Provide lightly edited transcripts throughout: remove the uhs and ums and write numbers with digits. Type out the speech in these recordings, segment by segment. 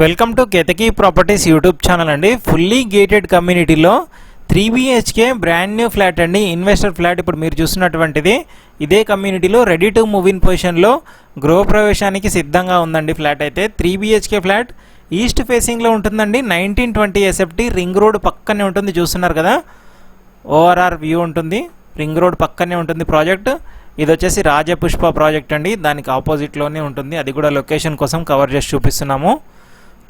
Welcome to Ketaki properties YouTube channel అండి. Fully gated కమ్యూనిటీలో 3 BHK brand new flat అండి, investor flat. ఇప్పుడు మీరు చూస్తున్నటువంటిది ఇదే కమ్యూనిటీలో రెడీ టు మూవ్ ఇన్ పొజిషన్లో గృహప్రవేశానికి సిద్ధంగా ఉందండి. ఫ్లాట్ అయితే 3 BHK ఫ్లాట్ ఈస్ట్ ఫేసింగ్లో ఉంటుందండి. 1920 SFT రింగ్ రోడ్ పక్కనే ఉంటుంది, చూస్తున్నారు కదా. ఓఆర్ఆర్ వ్యూ ఉంటుంది, రింగ్ రోడ్ పక్కనే ఉంటుంది ప్రాజెక్ట్. ఇది వచ్చేసి రాజపుష్ప ప్రాజెక్ట్ అండి, దానికి ఆపోజిట్లోనే ఉంటుంది. అది కూడా లొకేషన్ కోసం కవర్ చేసి చూపిస్తున్నాము,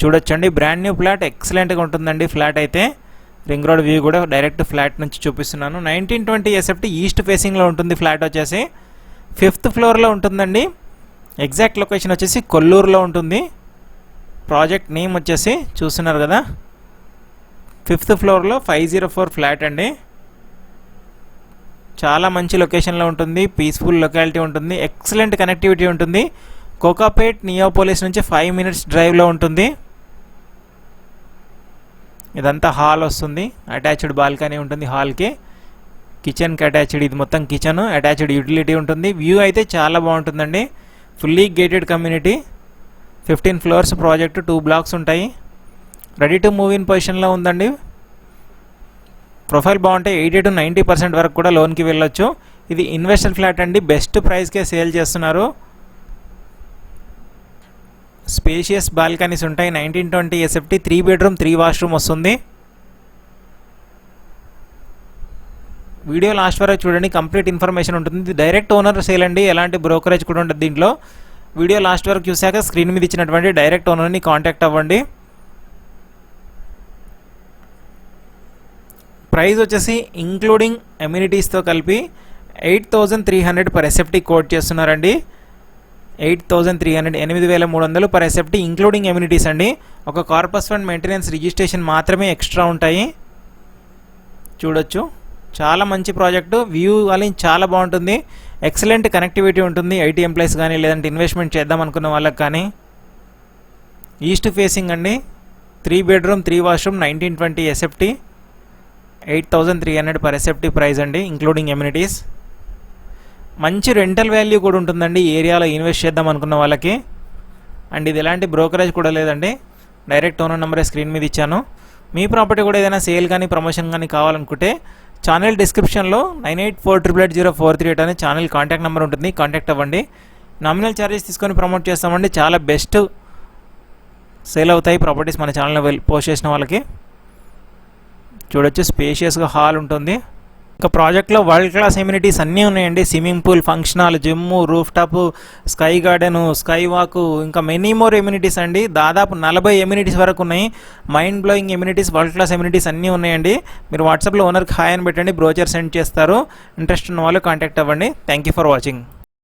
చూడొచ్చండి. బ్రాండ్ న్యూ ఫ్లాట్, ఎక్సలెంట్గా ఉంటుందండి ఫ్లాట్ అయితే. రింగ్ రోడ్ వ్యూ కూడా డైరెక్ట్ ఫ్లాట్ నుంచి చూపిస్తున్నాను. 1920 SFT ఈస్ట్ ఫేసింగ్లో ఉంటుంది ఫ్లాట్ వచ్చేసి. 5th ఫ్లోర్లో ఉంటుందండి. ఎగ్జాక్ట్ లొకేషన్ వచ్చేసి కొల్లూరులో ఉంటుంది. ప్రాజెక్ట్ నేమ్ వచ్చేసి చూస్తున్నారు కదా, 5th ఫ్లోర్లో 504 ఫ్లాట్ అండి. చాలా మంచి లొకేషన్లో ఉంటుంది, పీస్ఫుల్ లొకాలిటీ ఉంటుంది, ఎక్సలెంట్ కనెక్టివిటీ ఉంటుంది. కోకాపేట్ నియోపోలిస్ నుంచి 5 minutes డ్రైవ్లో ఉంటుంది. ఇదంతా హాల్ వస్తుంది, అటాచ్డ్ బాల్కనీ ఉంటుంది హాల్కి, కిచెన్కి అటాచ్డ్. ఇది మొత్తం కిచెన్, అటాచ్డ్ యూటిలిటీ ఉంటుంది. వ్యూ అయితే చాలా బాగుంటుందండి. Fully gated community, 15 floors project, 2 blocks ఉంటాయి. రెడీ టు మూవ్ ఇన్ పొజిషన్లో ఉందండి. ప్రొఫైల్ బాగుంటే 80 to 90% వరకు కూడా లోన్కి వెళ్ళొచ్చు. ఇది ఇన్వెస్టర్ ఫ్లాట్ అండి, బెస్ట్ ప్రైస్కే సేల్ చేస్తున్నారు. స్పేషియస్ బాల్కనీస్ ఉంటాయి. 1920 SFT 3 bedroom 3 washroom వస్తుంది. వీడియో లాస్ట్ వరకు చూడండి, కంప్లీట్ ఇన్ఫర్మేషన్ ఉంటుంది. డైరెక్ట్ ఓనర్ సేల్ అండి, ఎలాంటి బ్రోకరేజ్ కూడా ఉంటుంది దీంట్లో. వీడియో లాస్ట్ వరకు చూశాక స్క్రీన్ మీద ఇచ్చినటువంటి డైరెక్ట్ ఓనర్ని కాంటాక్ట్ అవ్వండి. ప్రైస్ వచ్చేసి ఇంక్లూడింగ్ అమ్యూనిటీస్తో కలిపి 8300 per SFT కోట్ చేస్తున్నారండి. 8300, 8300 per SFT ఇంక్లూడింగ్ అమ్యూనిటీస్ అండి. ఒక కార్పస్ ఫండ్ మెయింటెనెన్స్ రిజిస్ట్రేషన్ మాత్రమే ఎక్స్ట్రా ఉంటాయి. చూడొచ్చు, చాలా మంచి ప్రాజెక్టు. వ్యూ వాళ్ళని చాలా బాగుంటుంది, ఎక్సలెంట్ కనెక్టివిటీ ఉంటుంది. ఐటీ ఎంప్లాయీస్ కానీ లేదంటే ఇన్వెస్ట్మెంట్ చేద్దాం అనుకున్న వాళ్ళకి కానీ. ఈస్ట్ ఫేసింగ్ అండి, 3 bedroom 3 washroom 1920 SFT 8300 per SFT price అండి, ఇంక్లూడింగ్ అమ్యూనిటీస్. మంచి రెంటల్ వాల్యూ కూడా ఉంటుందండి ఏరియాలో ఇన్వెస్ట్ చేద్దాం అనుకున్న వాళ్ళకి. అండ్ ఇది ఎలాంటి బ్రోకరేజ్ కూడా లేదండి, డైరెక్ట్ ఓనర్ నెంబరే స్క్రీన్ మీద ఇచ్చాను. మీ ప్రాపర్టీ కూడా ఏదైనా సేల్ కానీ ప్రమోషన్ కానీ కావాలనుకుంటే ఛానల్ డిస్క్రిప్షన్లో 98488043 అనే ఛానల్ కాంటాక్ట్ నెంబర్ ఉంటుంది, కాంటాక్ట్ అవ్వండి. నామినల్ ఛార్జెస్ తీసుకొని ప్రమోట్ చేస్తామండి. చాలా బెస్ట్ సేల్ అవుతాయి ప్రాపర్టీస్ మన ఛానల్లో పోస్ట్ చేసిన వాళ్ళకి. చూడొచ్చు, స్పేషియస్గా హాల్ ఉంటుంది. ఇంకా ప్రాజెక్ట్లో వరల్డ్ క్లాస్ ఎమ్యూనిటీస్ అన్నీ ఉన్నాయండి. Swimming pool, function hall, gym, roof top, sky garden, sky walk, ఇంకా మెనీ మోర్ ఎమ్యూనిటీస్ అండి. దాదాపు 40 ఎమ్యూనిటీస్ వరకు ఉన్నాయి. Mind blowing amenities, world class amenities అన్నీ ఉన్నాయండి. మీరు వాట్సాప్లో ఓనర్కి హాయ్ అని పెట్టండి, బ్రోచర్ సెండ్ చేస్తారు. ఇంట్రెస్ట్ ఉన్న వాళ్ళు కాంటాక్ట్ అవ్వండి. Thank you for watching.